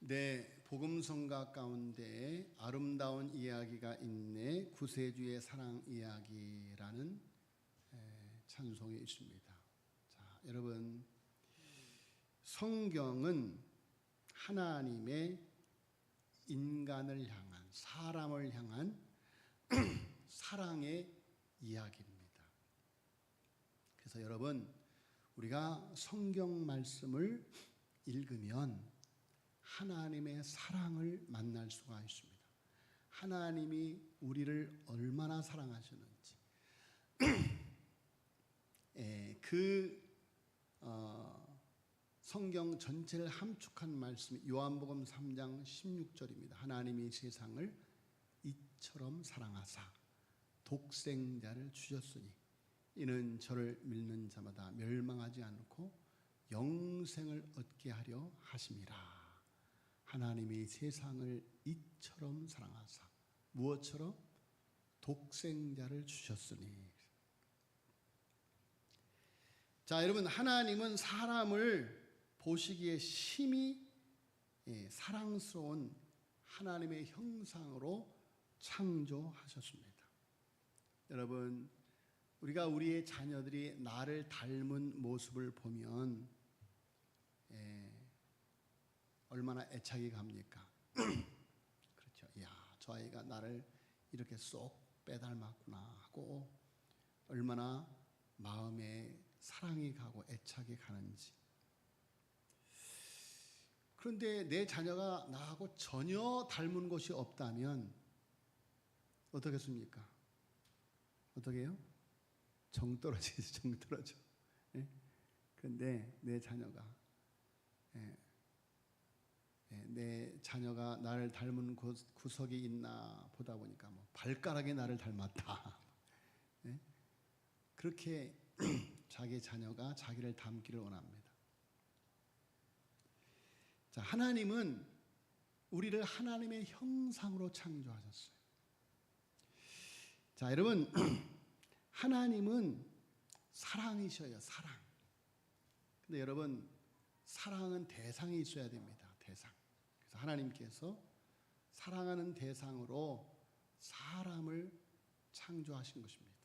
네, 복음성가 가운데 아름다운 이야기가 있네 구세주의 사랑 이야기라는 찬송이 있습니다. 자, 여러분, 성경은 하나님의 인간을 향한, 사람을 향한 사랑의 이야기입니다. 그래서 여러분, 우리가 성경 말씀을 읽으면 하나님의 사랑을 만날 수가 있습니다. 하나님이 우리를 얼마나 사랑하셨는지 성경 전체를 함축한 말씀이 요한복음 3장 16절입니다. 하나님이 세상을 이처럼 사랑하사 독생자를 주셨으니 이는 저를 믿는 자마다 멸망하지 않고 영생을 얻게 하려 하심이라. 하나님이 세상을 이처럼 사랑하사 무엇처럼? 독생자를 주셨으니. 자, 여러분, 하나님은 사람을 보시기에 심히 사랑스러운 하나님의 형상으로 창조하셨습니다. 여러분, 우리가 우리의 자녀들이 나를 닮은 모습을 보면 얼마나 애착이 갑니까? 그렇죠. 이야, 저 아이가 나를 이렇게 쏙 빼닮았구나 하고 얼마나 마음에 사랑이 가고 애착이 가는지. 그런데 내 자녀가 나하고 전혀 닮은 곳이 없다면 어떻겠습니까? 어떻게 해요? 정 떨어지죠. 정 떨어져. 그런데 내 자녀가 내 자녀가 나를 닮은 구석이 있나 보다 보니까 발가락이 나를 닮았다. 그렇게 자기 자녀가 자기를 닮기를 원합니다. 자, 하나님은 우리를 하나님의 형상으로 창조하셨어요. 자, 여러분, 하나님은 사랑이셔요. 사랑. 근데 여러분, 사랑은 대상이 있어야 됩니다. 대상. 그래서 하나님께서 사랑하는 대상으로 사람을 창조하신 것입니다.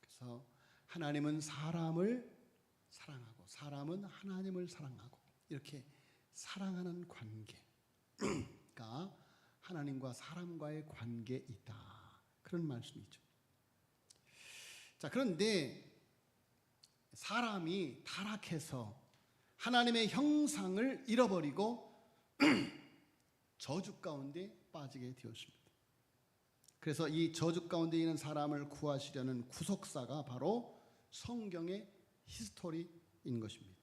그래서 하나님은 사람을 사랑하고 사람은 하나님을 사랑하고 이렇게 사랑하는 관계가 하나님과 사람과의 관계이다. 그런 말씀이죠. 자, 그런데 사람이 타락해서 하나님의 형상을 잃어버리고 저주 가운데 빠지게 되었습니다. 그래서 이 저주 가운데 있는 사람을 구하시려는 구속사가 바로 성경의 히스토리인 것입니다.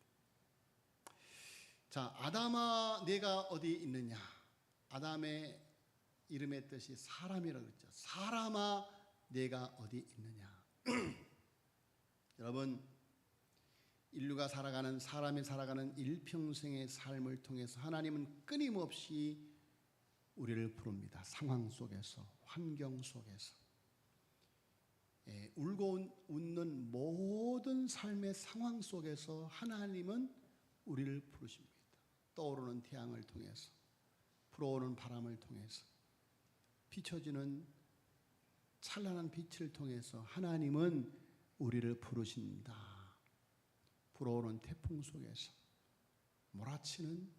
자, 아담아 내가 어디 있느냐? 아담의 이름의 뜻이 사람이라고 그랬죠. 사람아 내가 어디 있느냐? 여러분, 인류가 살아가는, 사람이 살아가는 일평생의 삶을 통해서 하나님은 끊임없이 우리를 부릅니다. 상황 속에서, 환경 속에서. 울고 웃는 모든 삶의 상황 속에서 하나님은 우리를 부르십니다. 떠오르는 태양을 통해서, 불어오는 바람을 통해서, 비춰지는 찬란한 빛을 통해서 하나님은 우리를 부르십니다. 불어오는 태풍 속에서, 몰아치는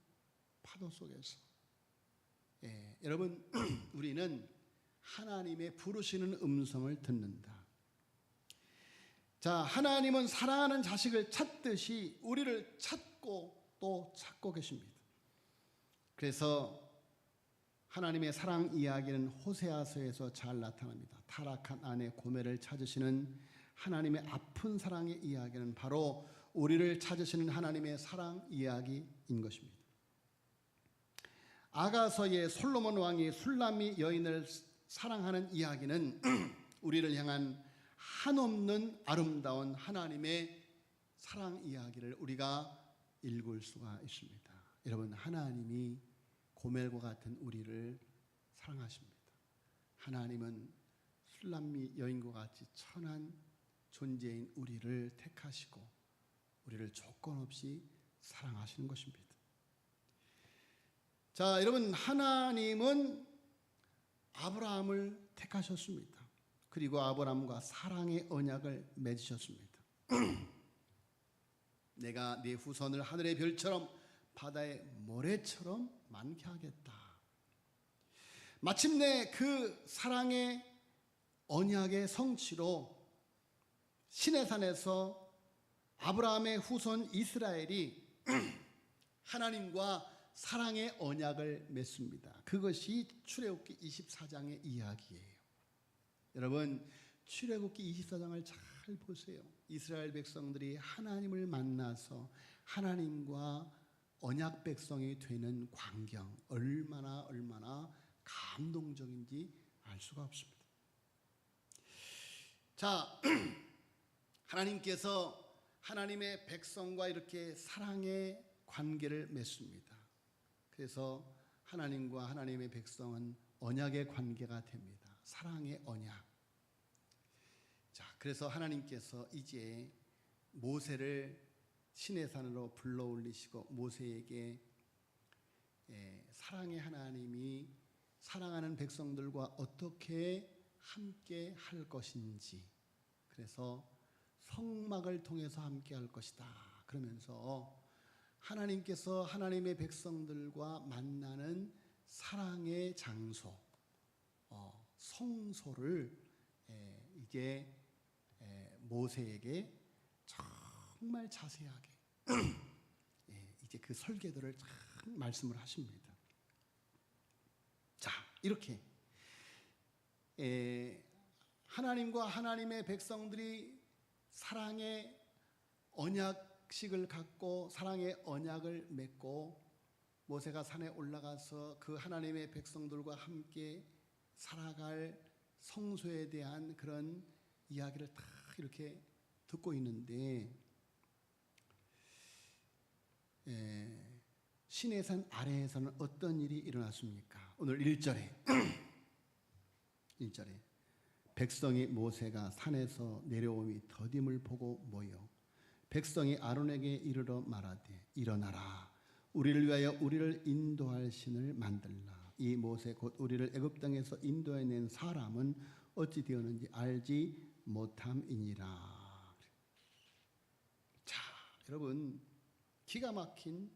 파도 속에서. 여러분, 우리는 하나님의 부르시는 음성을 듣는다. 자, 하나님은 사랑하는 자식을 찾듯이 우리를 찾고 또 찾고 계십니다. 그래서 하나님의 사랑 이야기는 호세아서에서 잘 나타납니다. 타락한 아내 고멜을 찾으시는 하나님의 아픈 사랑의 이야기는 바로 우리를 찾으시는 하나님의 사랑 이야기인 것입니다. 아가서의 솔로몬 왕이 술람미 여인을 사랑하는 이야기는 우리를 향한 한없는 아름다운 하나님의 사랑 이야기를 우리가 읽을 수가 있습니다. 여러분, 하나님이 고멜과 같은 우리를 사랑하십니다. 하나님은 술람미 여인과 같이 천한 존재인 우리를 택하시고 우리를 조건 없이 사랑하시는 것입니다. 자, 여러분, 하나님은 아브라함을 택하셨습니다. 그리고 아브라함과 사랑의 언약을 맺으셨습니다. 내가 네 후손을 하늘의 별처럼 바다의 모래처럼 많게 하겠다. 마침내 그 사랑의 언약의 성취로 시내산에서 아브라함의 후손 이스라엘이 하나님과 사랑의 언약을 맺습니다. 그것이 출애굽기 24장의 이야기예요. 여러분, 출애굽기 24장을 잘 보세요. 이스라엘 백성들이 하나님을 만나서 하나님과 언약 백성이 되는 광경, 얼마나 감동적인지 알 수가 없습니다. 자, 하나님께서 하나님의 백성과 이렇게 사랑의 관계를 맺습니다. 그래서 하나님과 하나님의 백성은 언약의 관계가 됩니다. 사랑의 언약. 자, 그래서 하나님께서 이제 모세를 시내산으로 불러 올리시고 모세에게 사랑의 하나님이 사랑하는 백성들과 어떻게 함께 할 것인지, 그래서 성막을 통해서 함께 할 것이다 그러면서 하나님께서 하나님의 백성들과 만나는 사랑의 장소, 성소를 이제 모세에게 정말 자세하게 이제 그 설계도를 참 말씀을 하십니다. 자, 이렇게 하나님과 하나님의 백성들이 사랑의 언약식을 갖고 사랑의 언약을 맺고 모세가 산에 올라가서 그 하나님의 백성들과 함께 살아갈 성소에 대한 그런 이야기를 다 이렇게 듣고 있는데 시내산 아래에서는 어떤 일이 일어났습니까? 오늘 1절에 백성이 모세가 산에서 내려오니 더딤을 보고 모여 백성이 아론에게 이르러 말하되 일어나라 우리를 위하여 우리를 인도할 신을 만들라. 이 모세 곧 우리를 애굽 땅에서 인도해낸 사람은 어찌 되었는지 알지 못함이니라. 자, 여러분, 기가 막힌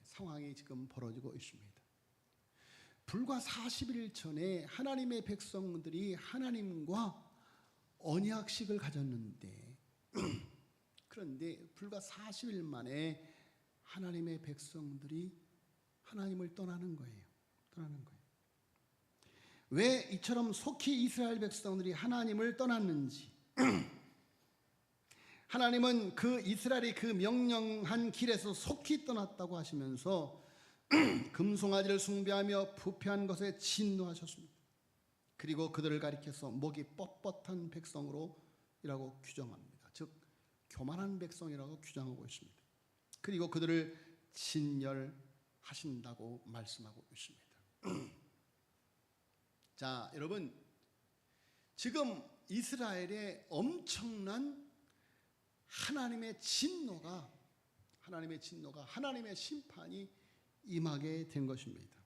상황이 지금 벌어지고 있습니다. 불과 40일 전에 하나님의 백성들이 하나님과 언약식을 가졌는데 그런데 불과 40일 만에 하나님의 백성들이 하나님을 떠나는 거예요. 왜 이처럼 속히 이스라엘 백성들이 하나님을 떠났는지, 하나님은 그 이스라엘이 그 명령한 길에서 속히 떠났다고 하시면서 금송아지를 숭배하며 부패한 것에 진노하셨습니다. 그리고 그들을 가리켜서 목이 뻣뻣한 백성으로라고 규정합니다. 즉 교만한 백성이라고 규정하고 있습니다. 그리고 그들을 진멸하신다고 말씀하고 있습니다. 자, 여러분, 지금 이스라엘의 엄청난 하나님의 진노가 하나님의 심판이 임하게 된 것입니다.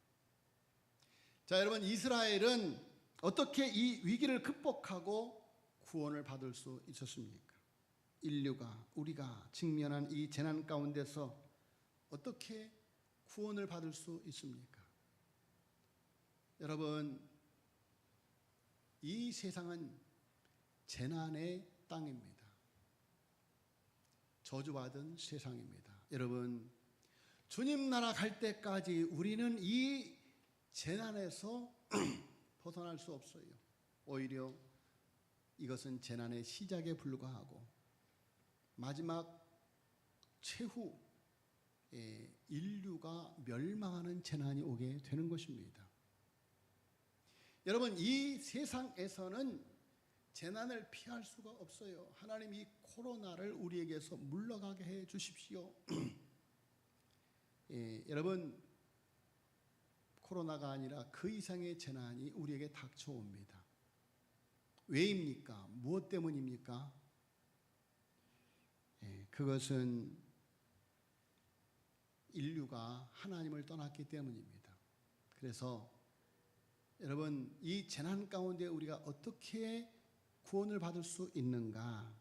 자, 여러분, 이스라엘은 어떻게 이 위기를 극복하고 구원을 받을 수 있었습니까? 인류가, 우리가 직면한 이 재난 가운데서 어떻게 구원을 받을 수 있습니까? 여러분, 이 세상은 재난의 땅입니다. 저주받은 세상입니다. 여러분, 주님 나라 갈 때까지 우리는 이 재난에서 벗어날 수 없어요. 오히려 이것은 재난의 시작에 불과하고 마지막 최후 인류가 멸망하는 재난이 오게 되는 것입니다. 여러분, 이 세상에서는 재난을 피할 수가 없어요. 하나님 이 코로나를 우리에게서 물러가게 해 주십시오. 여러분, 코로나가 아니라 그 이상의 재난이 우리에게 닥쳐옵니다. 왜입니까? 무엇 때문입니까? 그것은 인류가 하나님을 떠났기 때문입니다. 그래서 여러분, 이 재난 가운데 우리가 어떻게 구원을 받을 수 있는가?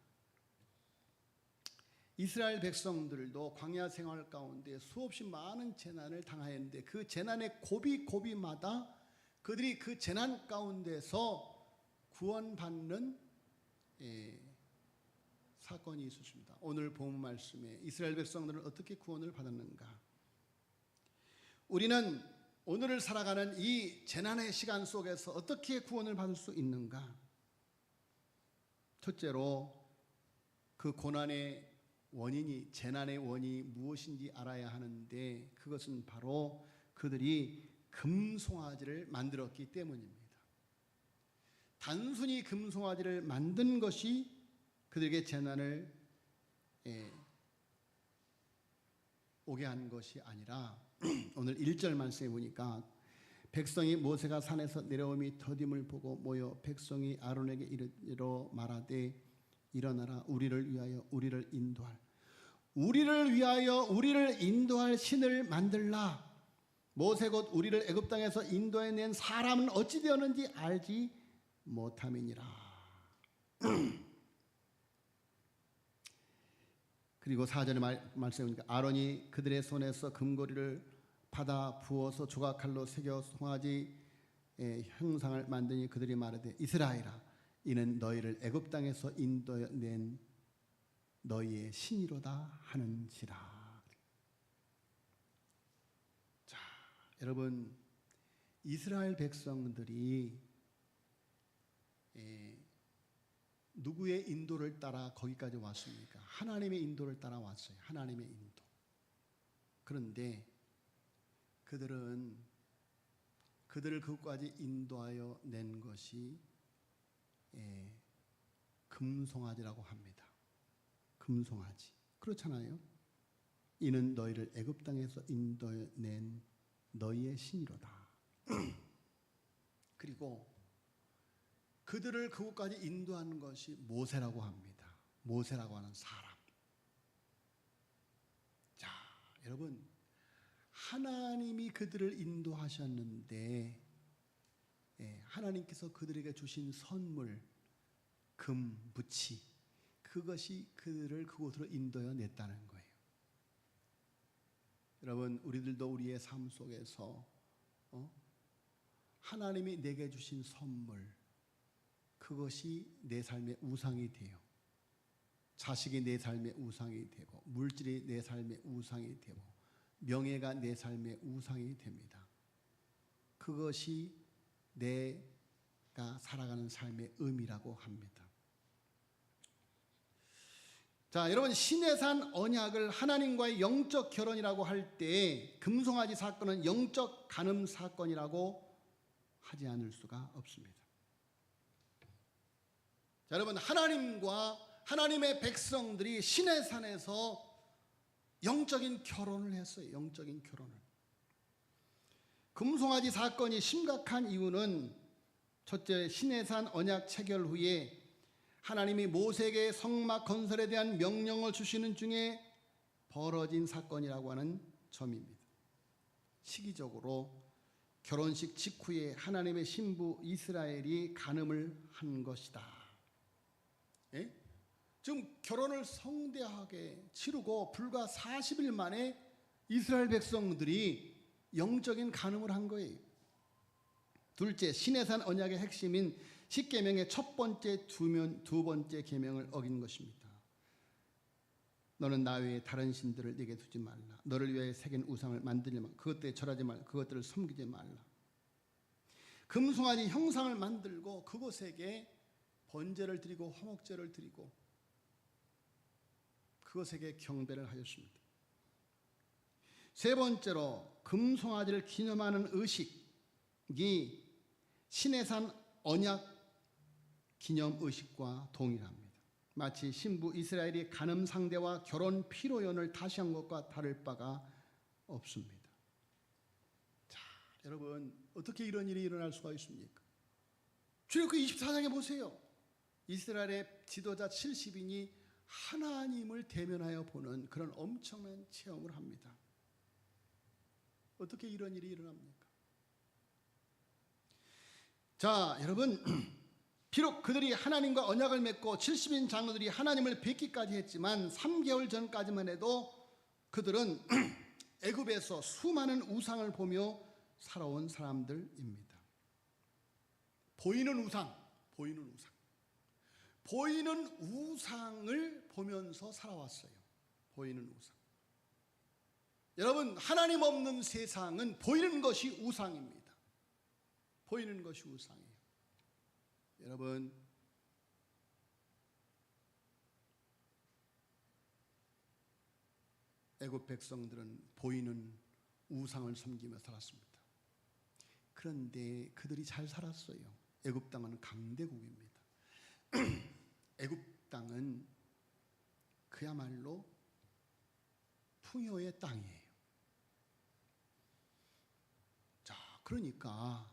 이스라엘 백성들도 광야 생활 가운데 수없이 많은 재난을 당하였는데 그 재난의 고비고비마다 그들이 그 재난 가운데서 구원받는 사건이 있었습니다. 오늘 본 말씀에 이스라엘 백성들은 어떻게 구원을 받았는가? 우리는 오늘을 살아가는 이 재난의 시간 속에서 어떻게 구원을 받을 수 있는가? 첫째로 그 고난의 원인이, 재난의 원인이 무엇인지 알아야 하는데 그것은 바로 그들이 금송아지를 만들었기 때문입니다. 단순히 금송아지를 만든 것이 그들에게 재난을 오게 한 것이 아니라 오늘 1절 말씀에 보니까 백성이 모세가 산에서 내려오미 더딤을 보고 모여 백성이 아론에게 이르러 말하되 일어나라 우리를 위하여 우리를 인도할 신을 만들라. 모세 곧 우리를 애굽 땅에서 인도해 낸 사람은 어찌 되었는지 알지 못함이니라. 그리고 4절에 말씀해 보니까 아론이 그들의 손에서 금고리를 받아 부어서 조각칼로 새겨 송아지 형상을 만드니 그들이 말하되 이스라엘아 이는 너희를 애굽 땅에서 인도낸 너희의 신이로다 하는지라. 자, 여러분, 이스라엘 백성들이 누구의 인도를 따라 거기까지 왔습니까? 하나님의 인도를 따라 왔어요. 하나님의 인도. 그런데 그들을 그것까지 인도하여 낸 것이 금송아지라고 합니다. 금송아지. 그렇잖아요. 이는 너희를 애굽 땅에서 인도낸 너희의 신이로다. 그리고 그들을 그곳까지 인도하는 것이 모세라고 합니다. 모세라고 하는 사람. 자, 여러분, 하나님이 그들을 인도하셨는데 하나님께서 그들에게 주신 선물, 금, 부치, 그것이 그들을 그곳으로 인도해 냈다는 거예요. 여러분, 우리들도 우리의 삶 속에서 하나님이 내게 주신 선물, 그것이 내 삶의 우상이 돼요. 자식이 내 삶의 우상이 되고, 물질이 내 삶의 우상이 되고, 명예가 내 삶의 우상이 됩니다. 그것이 내가 살아가는 삶의 의미라고 합니다. 자, 여러분, 시내산 언약을 하나님과의 영적 결혼이라고 할 때 금송아지 사건은 영적 간음 사건이라고 하지 않을 수가 없습니다. 자, 여러분, 하나님과 하나님의 백성들이 시내산에서 영적인 결혼을 했어요. 영적인 결혼을. 금송아지 사건이 심각한 이유는 첫째, 시내산 언약 체결 후에 하나님이 모세에게 성막 건설에 대한 명령을 주시는 중에 벌어진 사건이라고 하는 점입니다. 시기적으로 결혼식 직후에 하나님의 신부 이스라엘이 간음을 한 것이다. 예? 지금 결혼을 성대하게 치르고 불과 40일 만에 이스라엘 백성들이 영적인 간음을 한 거예요. 둘째, 시내산 언약의 핵심인 십계명의 첫 번째, 두 번째 계명을 어긴 것입니다. 너는 나 외에 다른 신들을 네게 두지 말라. 너를 위하여 새긴 우상을 만들지 말라. 그것들에 절하지 말라. 그것들을 섬기지 말라. 금송아지 형상을 만들고 그것에게 번제를 드리고 화목제를 드리고 그것에게 경배를 하였습니다. 세 번째로 금송아지를 기념하는 의식이 시내산 언약 기념 의식과 동일합니다. 마치 신부 이스라엘이 간음 상대와 결혼 피로연을 다시 한 것과 다를 바가 없습니다. 자, 여러분, 어떻게 이런 일이 일어날 수가 있습니까? 출애굽기 24장에 보세요. 이스라엘의 지도자 70인이 하나님을 대면하여 보는 그런 엄청난 체험을 합니다. 어떻게 이런 일이 일어납니까? 자, 여러분, 비록 그들이 하나님과 언약을 맺고 70인 장로들이 하나님을 뵙기까지 했지만 3개월 전까지만 해도 그들은 애굽에서 수많은 우상을 보며 살아온 사람들입니다. 보이는 우상, 보이는 우상을 보면서 살아왔어요. 보이는 우상. 여러분, 하나님 없는 세상은 보이는 것이 우상입니다. 보이는 것이 우상이에요. 여러분, 애굽 백성들은 보이는 우상을 섬기며 살았습니다. 그런데 그들이 잘 살았어요. 애굽 땅은 강대국입니다. 애굽 땅은 그야말로 풍요의 땅이에요. 자, 그러니까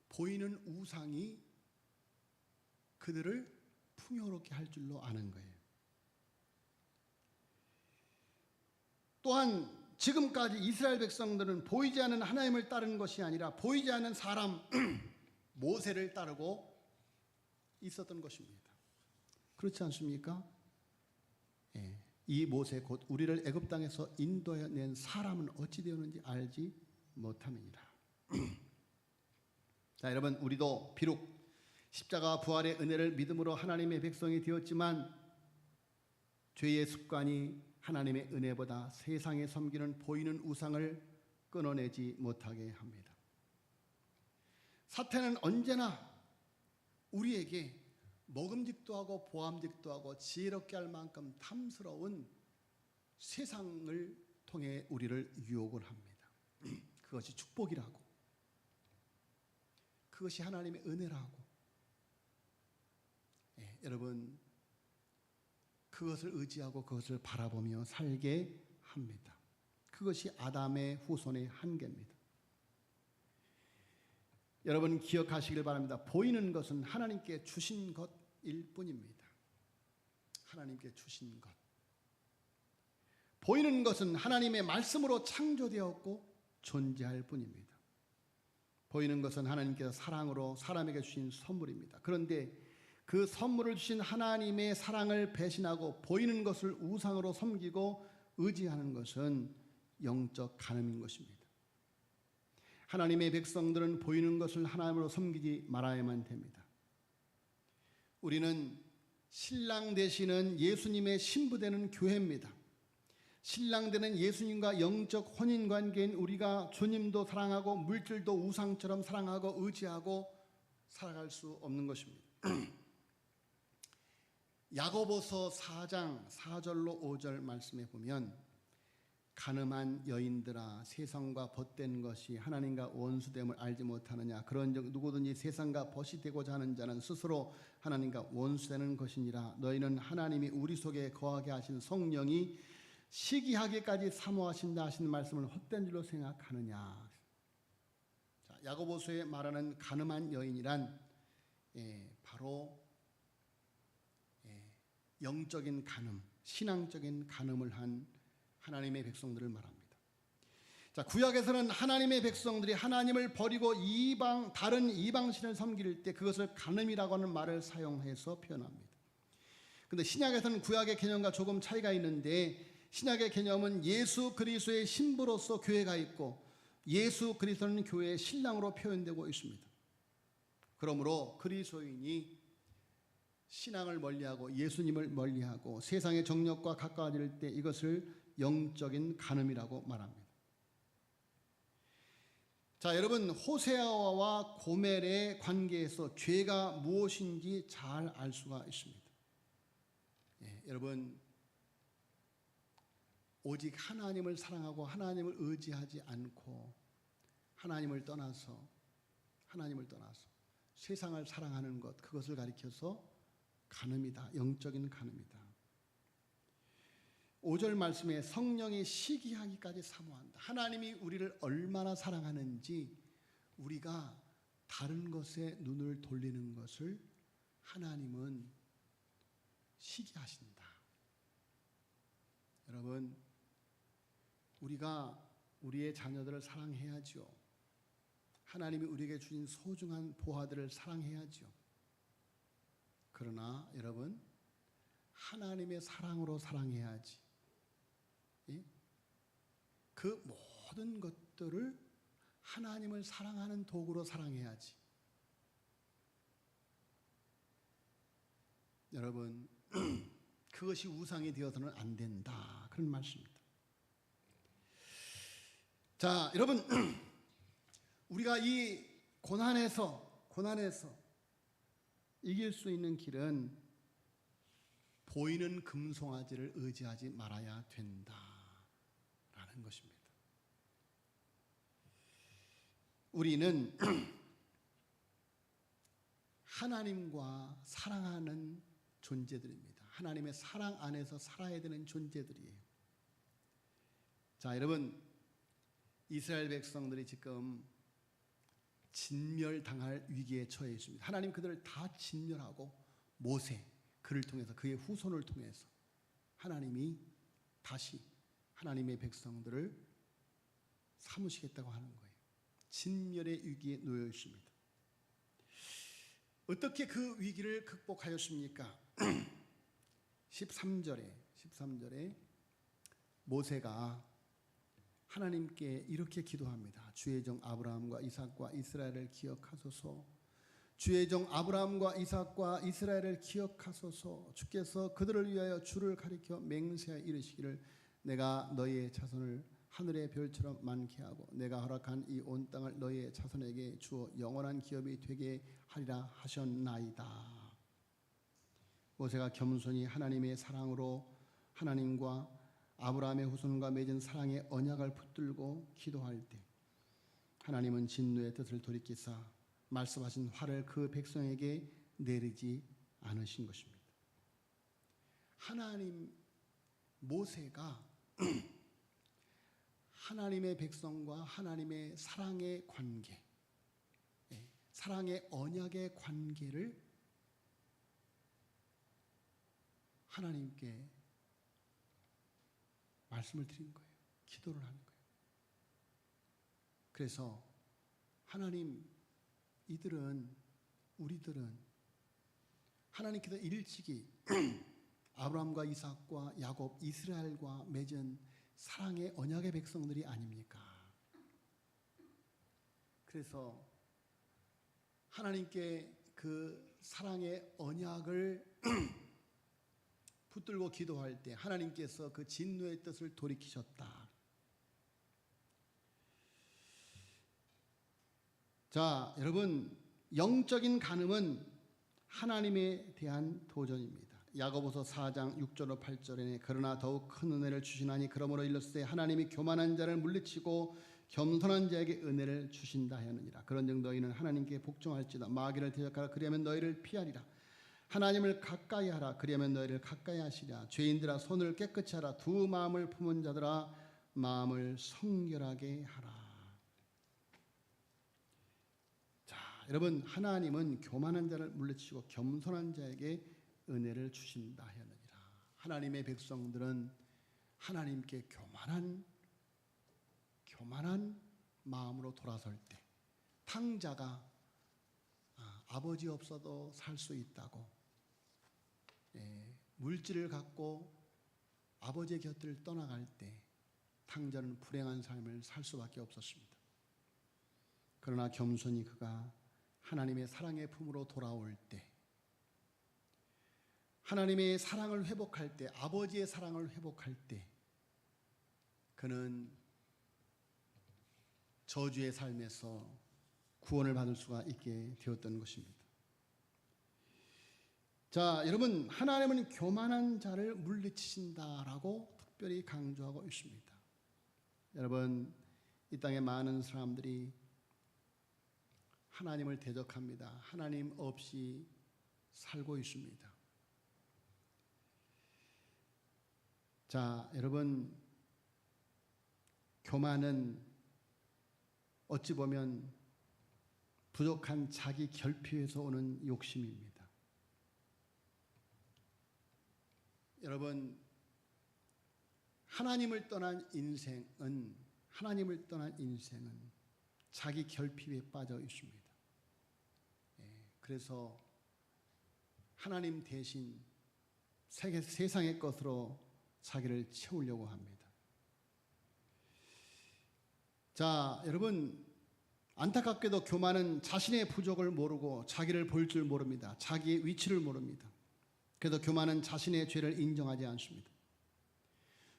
보이는 우상이 그들을 풍요롭게 할 줄로 아는 거예요. 또한 지금까지 이스라엘 백성들은 보이지 않는 하나님을 따르는 것이 아니라 보이지 않는 사람 모세를 따르고 있었던 것입니다. 그렇지 않습니까? 이 모세 곧 우리를 애굽 땅에서 인도해낸 사람은 어찌 되었는지 알지 못함이니라. 자, 여러분, 우리도 비록 십자가 부활의 은혜를 믿음으로 하나님의 백성이 되었지만 죄의 습관이 하나님의 은혜보다 세상에 섬기는 보이는 우상을 끊어내지 못하게 합니다. 사탄은 언제나 우리에게 먹음직도 하고 보암직도 하고 지혜롭게 할 만큼 탐스러운 세상을 통해 우리를 유혹을 합니다. 그것이 축복이라고, 그것이 하나님의 은혜라고. 여러분, 그것을 의지하고 그것을 바라보며 살게 합니다. 그것이 아담의 후손의 한계입니다. 여러분, 기억하시길 바랍니다. 보이는 것은 하나님께 주신 것일 뿐입니다. 하나님께 주신 것. 보이는 것은 하나님의 말씀으로 창조되었고 존재할 뿐입니다. 보이는 것은 하나님께서 사랑으로 사람에게 주신 선물입니다. 그런데 그 선물을 주신 하나님의 사랑을 배신하고 보이는 것을 우상으로 섬기고 의지하는 것은 영적 간음인 것입니다. 하나님의 백성들은 보이는 것을 하나님으로 섬기지 말아야만 됩니다. 우리는 신랑 되시는 예수님의 신부되는 교회입니다. 신랑 되는 예수님과 영적 혼인관계인 우리가 주님도 사랑하고 물질도 우상처럼 사랑하고 의지하고 살아갈 수 없는 것입니다. 야고보서 4장 4절로 5절 말씀에 보면 가늠한 여인들아 세상과 벗된 것이 하나님과 원수됨을 알지 못하느냐 그런즉 누구든지 세상과 벗이 되고자 하는 자는 스스로 하나님과 원수되는 것이니라. 너희는 하나님이 우리 속에 거하게 하신 성령이 시기하기까지 사모하신다 하신 말씀을 헛된 줄로 생각하느냐. 자, 야고보서에 말하는 가늠한 여인이란 바로 영적인 간음, 신앙적인 간음을 한 하나님의 백성들을 말합니다. 자, 구약에서는 하나님의 백성들이 하나님을 버리고 다른 이방신을 섬길 때 그것을 간음이라고 하는 말을 사용해서 표현합니다. 그런데 신약에서는 구약의 개념과 조금 차이가 있는데 신약의 개념은 예수 그리스도의 신부로서 교회가 있고 예수 그리스도는 교회의 신랑으로 표현되고 있습니다. 그러므로 그리스도인이 신앙을 멀리하고 예수님을 멀리하고 세상의 정욕과 가까워질 때 이것을 영적인 간음이라고 말합니다. 자, 여러분, 호세아와 고멜의 관계에서 죄가 무엇인지 잘 알 수가 있습니다. 여러분, 오직 하나님을 사랑하고 하나님을 의지하지 않고 하나님을 떠나서 세상을 사랑하는 것, 그것을 가리켜서 간음이다. 영적인 간음이다. 5절 말씀에 성령이 시기하기까지 사모한다. 하나님이 우리를 얼마나 사랑하는지 우리가 다른 것에 눈을 돌리는 것을 하나님은 시기하신다. 여러분, 우리가 우리의 자녀들을 사랑해야죠. 하나님이 우리에게 주신 소중한 보화들을 사랑해야죠. 그러나 여러분, 하나님의 사랑으로 사랑해야지. 예? 그 모든 것들을 하나님을 사랑하는 도구로 사랑해야지. 여러분, 그것이 우상이 되어서는 안 된다. 그런 말씀입니다. 자, 여러분, 우리가 이 고난에서 이길 수 있는 길은 보이는 금송아지를 의지하지 말아야 된다라는 것입니다. 우리는 하나님과 사랑하는 존재들입니다. 하나님의 사랑 안에서 살아야 되는 존재들이에요. 자, 여러분, 이스라엘 백성들이 지금 진멸당할 위기에 처해 있습니다. 하나님 그들을 다 진멸하고 모세, 그를 통해서 그의 후손을 통해서 하나님이 다시 하나님의 백성들을 삼으시겠다고 하는 거예요. 진멸의 위기에 놓여 있습니다. 어떻게 그 위기를 극복하였습니까? 13절에 모세가 하나님께 이렇게 기도합니다. 주의 종 아브라함과 이삭과 이스라엘을 기억하소서. 주의 종 아브라함과 이삭과 이스라엘을 기억하소서. 주께서 그들을 위하여 주를 가리켜 맹세하여 이르시기를 내가 너희의 자손을 하늘의 별처럼 많게 하고 내가 허락한 이 온 땅을 너희의 자손에게 주어 영원한 기업이 되게 하리라 하셨나이다. 모세가 겸손히 하나님의 사랑으로 하나님과 아브라함의 후손과 맺은 사랑의 언약을 붙들고 기도할 때 하나님은 진노의 뜻을 돌이키사 말씀하신 화를 그 백성에게 내리지 않으신 것입니다. 모세가 하나님의 백성과 하나님의 사랑의 관계, 사랑의 언약의 관계를 하나님께 말씀을 드린 거예요. 기도를 하는 거예요. 그래서 하나님, 우리들은 하나님께서 일찍이 아브라함과 이삭과 야곱, 이스라엘과 맺은 사랑의 언약의 백성들이 아닙니까? 그래서 하나님께 그 사랑의 언약을 붙들고 기도할 때 하나님께서 그 진노의 뜻을 돌이키셨다. 자, 여러분, 영적인 간음은 하나님에 대한 도전입니다. 야고보서 4장 6절로 8절에 그러나 더욱 큰 은혜를 주시나니 그러므로 일렀으되 하나님이 교만한 자를 물리치고 겸손한 자에게 은혜를 주신다 하였느니라. 그런즉 너희는 하나님께 복종할지다. 마귀를 대적하라. 그리하면 너희를 피하리라. 하나님을 가까이 하라. 그리하면 너희를 가까이 하시리라. 죄인들아 손을 깨끗이 하라. 두 마음을 품은 자들아 마음을 성결하게 하라. 자, 여러분, 하나님은 교만한 자를 물리치고 겸손한 자에게 은혜를 주신다 하였느니라. 하나님의 백성들은 하나님께 교만한 마음으로 돌아설 때 탕자가 아버지 없어도 살 수 있다고 물질을 갖고 아버지의 곁을 떠나갈 때 탕자는 불행한 삶을 살 수밖에 없었습니다. 그러나 겸손히 그가 하나님의 사랑의 품으로 돌아올 때 하나님의 사랑을 회복할 때, 아버지의 사랑을 회복할 때 그는 저주의 삶에서 구원을 받을 수가 있게 되었던 것입니다. 자, 여러분, 하나님은 교만한 자를 물리치신다라고 특별히 강조하고 있습니다. 여러분, 이 땅에 많은 사람들이 하나님을 대적합니다. 하나님 없이 살고 있습니다. 자, 여러분, 교만은 어찌 보면 부족한 자기 결핍에서 오는 욕심입니다. 여러분, 하나님을 떠난 인생은 자기 결핍에 빠져 있습니다. 그래서 하나님 대신 세상의 것으로 자기를 채우려고 합니다. 자, 여러분, 안타깝게도 교만은 자신의 부족을 모르고 자기를 볼 줄 모릅니다. 자기의 위치를 모릅니다. 그래서 교만은 자신의 죄를 인정하지 않습니다.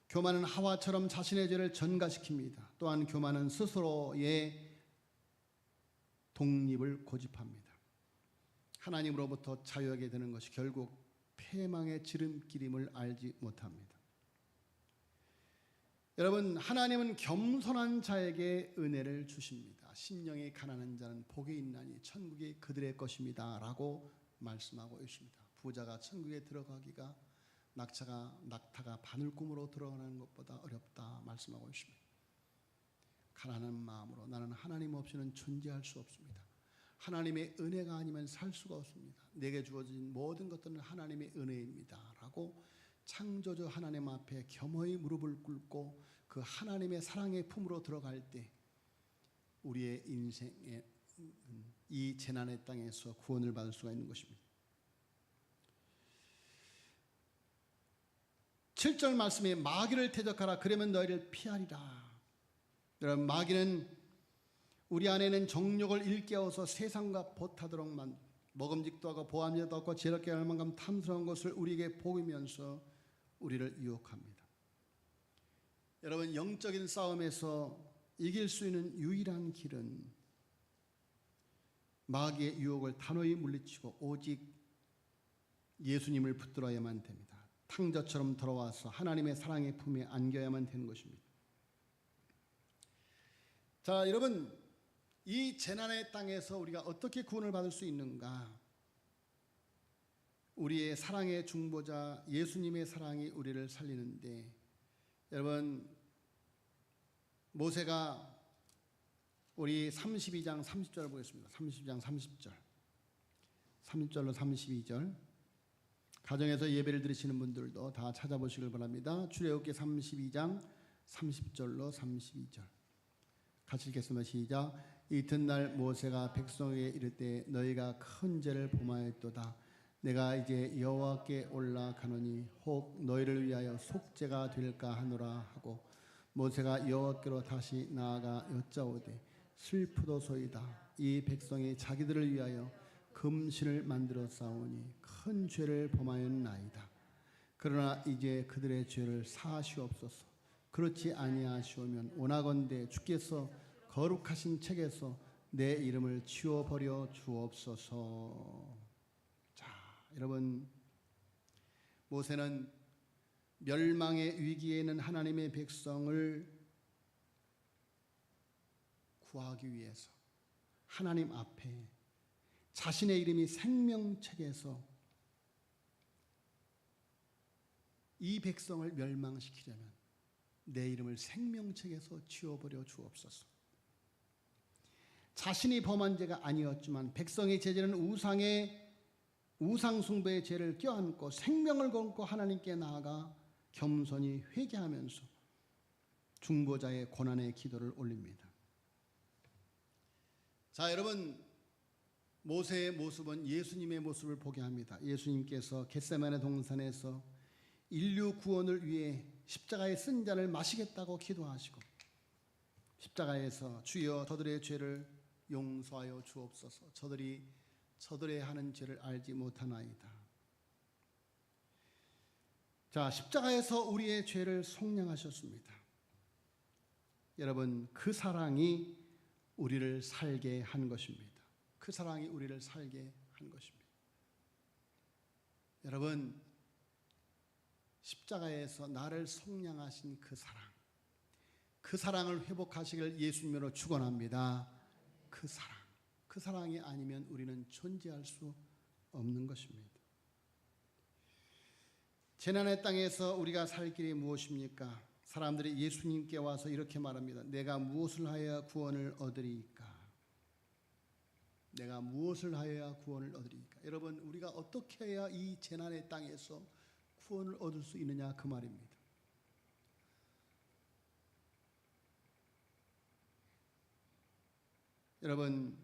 교만은 하와처럼 자신의 죄를 전가시킵니다. 또한 교만은 스스로의 독립을 고집합니다. 하나님으로부터 자유하게 되는 것이 결국 패망의 지름길임을 알지 못합니다. 여러분, 하나님은 겸손한 자에게 은혜를 주십니다. 심령이 가난한 자는 복이 있나니 천국이 그들의 것입니다 라고 말씀하고 있습니다. 부자가 천국에 들어가기가 낙타가 바늘꿈으로 들어가는 것보다 어렵다 말씀하고 있습니다. 가난한 마음으로 나는 하나님 없이는 존재할 수 없습니다. 하나님의 은혜가 아니면 살 수가 없습니다. 내게 주어진 모든 것들은 하나님의 은혜입니다 라고 창조주 하나님 앞에 겸허히 무릎을 꿇고 그 하나님의 사랑의 품으로 들어갈 때 우리의 인생에 이 재난의 땅에서 구원을 받을 수가 있는 것입니다. 7절 말씀에 마귀를 대적하라 그러면 너희를 피하리라. 여러분, 마귀는 우리 안에는 정욕을 일깨워서 세상과 보타도록 먹음직도 하고 보암제도 하고 지혜롭게 할 만큼 탐스러운 것을 우리에게 보이면서 우리를 유혹합니다. 여러분, 영적인 싸움에서 이길 수 있는 유일한 길은 마귀의 유혹을 단호히 물리치고 오직 예수님을 붙들어야만 됩니다. 탕저처럼 들어와서 하나님의 사랑의 품에 안겨야만 되는 것입니다. 자, 여러분, 이 재난의 땅에서 우리가 어떻게 구원을 받을 수 있는가? 우리의 사랑의 중보자 예수님의 사랑이 우리를 살리는데, 여러분, 모세가 우리 32장 30절 보겠습니다. 32장 30절. 30절로 32절. 가정에서 예배를 드리시는 분들도 다 찾아보시길 바랍니다. 출애굽기 32장 30절로 32절. 같이 읽겠습니다. 시작. 이튿날 모세가 백성에게 이르되 너희가 큰 죄를 범하였도다. 내가 이제 여호와께 올라가노니 혹 너희를 위하여 속죄가 될까 하노라 하고 모세가 여호와께로 다시 나아가 여짜오되 슬프도소이다. 이 백성이 자기들을 위하여 금신을 만들어 싸우니 큰 죄를 범하였나이다. 그러나 이제 그들의 죄를 사하시옵소서. 그렇지 아니하시오면 원하건대 주께서 거룩하신 책에서 내 이름을 치워버려 주옵소서. 자, 여러분, 모세는 멸망의 위기에 있는 하나님의 백성을 구하기 위해서 하나님 앞에 자신의 이름이 생명책에서 이 백성을 멸망시키려면 내 이름을 생명책에서 지워버려 주옵소서. 자신이 범한 죄가 아니었지만 백성의 제재는 우상 숭배의 죄를 껴안고 생명을 걸고 하나님께 나아가 겸손히 회개하면서 중보자의 고난의 기도를 올립니다. 자, 여러분, 모세의 모습은 예수님의 모습을 보게 합니다. 예수님께서 겟세마네 동산에서 인류 구원을 위해 십자가의 쓴 잔을 마시겠다고 기도하시고 십자가에서 주여 저들의 죄를 용서하여 주옵소서. 저들의 하는 죄를 알지 못하나이다. 자, 십자가에서 우리의 죄를 속량하셨습니다. 여러분, 그 사랑이 우리를 살게 한 것입니다. 그 사랑이 우리를 살게 한 것입니다. 여러분, 십자가에서 나를 속량하신 그 사랑을 회복하시길 예수님으로 축원합니다. 그 사랑이 아니면 우리는 존재할 수 없는 것입니다. 재난의 땅에서 우리가 살 길이 무엇입니까? 사람들이 예수님께 와서 이렇게 말합니다. 내가 무엇을 하여야 구원을 얻으리이까? 내가 무엇을 하여야 구원을 얻으리이까? 여러분, 우리가 어떻게 해야 이 재난의 땅에서 구원을 얻을 수 있느냐 그 말입니다. 여러분,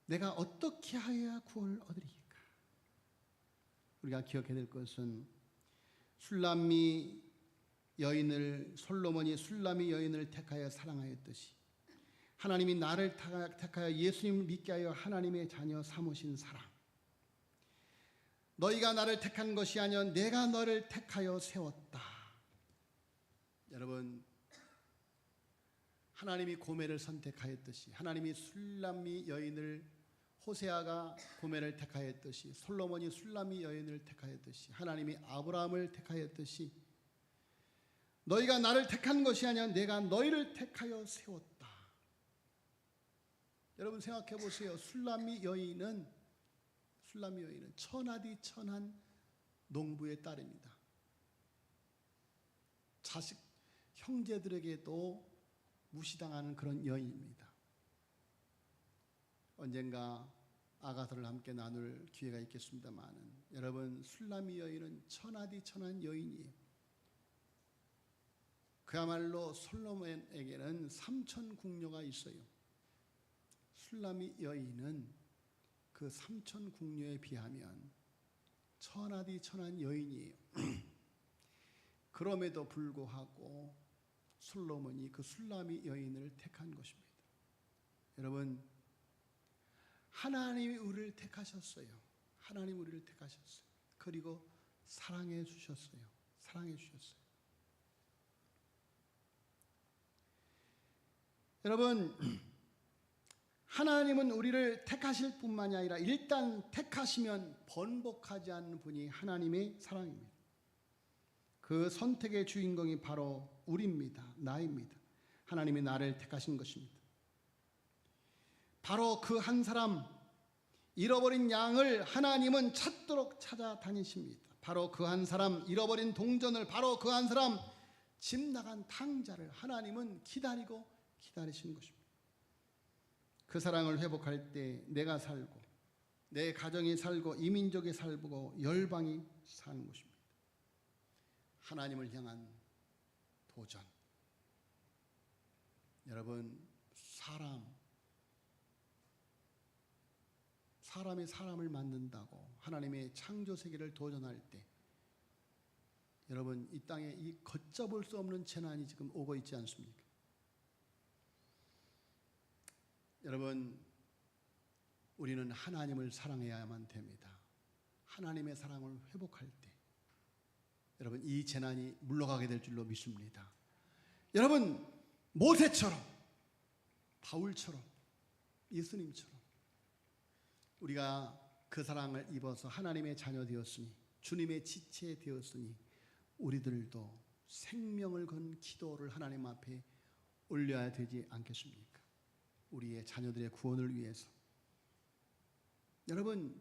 내가 어떻게 하여야 구원을 얻으리까? 우리가 기억해야 될 것은 솔로몬이 술람미 여인을 택하여 사랑하였듯이 하나님이 나를 택하여 예수님을 믿게 하여 하나님의 자녀 삼으신 사랑, 너희가 나를 택한 것이 아니여 내가 너를 택하여 세웠다. 여러분, 하나님이 고멜을 선택하였듯이 하나님이 술람미 여인을, 호세아가 고멜을 택하였듯이 솔로몬이 술람미 여인을 택하였듯이 하나님이 아브라함을 택하였듯이 너희가 나를 택한 것이 아니라 내가 너희를 택하여 세웠다. 여러분 생각해 보세요. 술람미 여인은 천하디 천한 농부의 딸입니다. 자식 형제들에게도 무시당하는 그런 여인입니다. 언젠가 아가서를 함께 나눌 기회가 있겠습니다만, 여러분 술람미 여인은 천하디 천한 여인이에요. 그야말로 솔로몬에게는 3천 궁녀가 있어요. 술람미 여인은 그 3천 궁녀에 비하면 천하디 천한 여인이에요. 그럼에도 불구하고 솔로몬이 그 술람미 여인을 택한 것입니다. 여러분, 하나님이 우리를 택하셨어요. 하나님 우리를 택하셨어요. 그리고 사랑해 주셨어요. 여러분, 하나님은 우리를 택하실 뿐만이 아니라 일단 택하시면 번복하지 않는 분이 하나님의 사랑입니다. 그 선택의 주인공이 바로 우리입니다. 나입니다. 하나님이 나를 택하신 것입니다. 바로 그 한 사람, 잃어버린 양을 하나님은 찾도록 찾아다니십니다. 바로 그 한 사람, 잃어버린 동전을, 바로 그 한 사람, 집 나간 탕자를 하나님은 기다리시는 것입니다. 그 사랑을 회복할 때 내가 살고, 내 가정이 살고, 이 민족이 살고, 열방이 사는 것입니다. 하나님을 향한 도전. 여러분, 사람이 사람을 만든다고 하나님의 창조 세계를 도전할 때, 여러분 이 땅에 이 걷잡을 수 없는 재난이 지금 오고 있지 않습니까? 여러분, 우리는 하나님을 사랑해야만 됩니다. 하나님의 사랑을 회복할 때 여러분 이 재난이 물러가게 될 줄로 믿습니다. 여러분, 모세처럼, 바울처럼, 예수님처럼 우리가 그 사랑을 입어서 하나님의 자녀 되었으니, 주님의 지체 되었으니, 우리들도 생명을 건 기도를 하나님 앞에 올려야 되지 않겠습니까? 우리의 자녀들의 구원을 위해서. 여러분,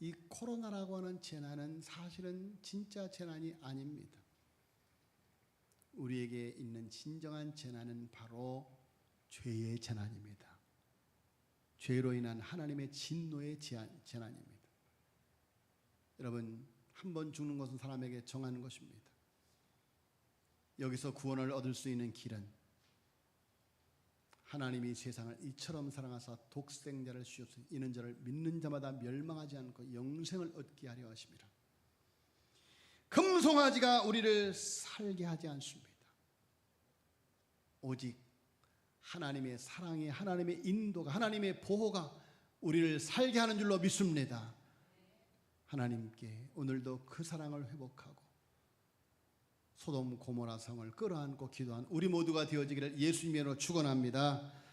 이 코로나라고 하는 재난은 사실은 진짜 재난이 아닙니다. 우리에게 있는 진정한 재난은 바로 죄의 재난입니다. 죄로 인한 하나님의 진노의 재난입니다. 여러분, 한 번 죽는 것은 사람에게 정하는 것입니다. 여기서 구원을 얻을 수 있는 길은 하나님이 세상을 이처럼 사랑하사 독생자를 주셨으니 이는 저를 믿는 자마다 멸망하지 않고 영생을 얻게 하려 하심이라. 금송아지가 우리를 살게 하지 않습니다. 오직 하나님의 사랑이, 하나님의 인도가, 하나님의 보호가 우리를 살게 하는 줄로 믿습니다. 하나님께 오늘도 그 사랑을 회복하고 소돔 고모라 성을 끌어안고 기도한 우리 모두가 되어지기를 예수님으로 축원합니다.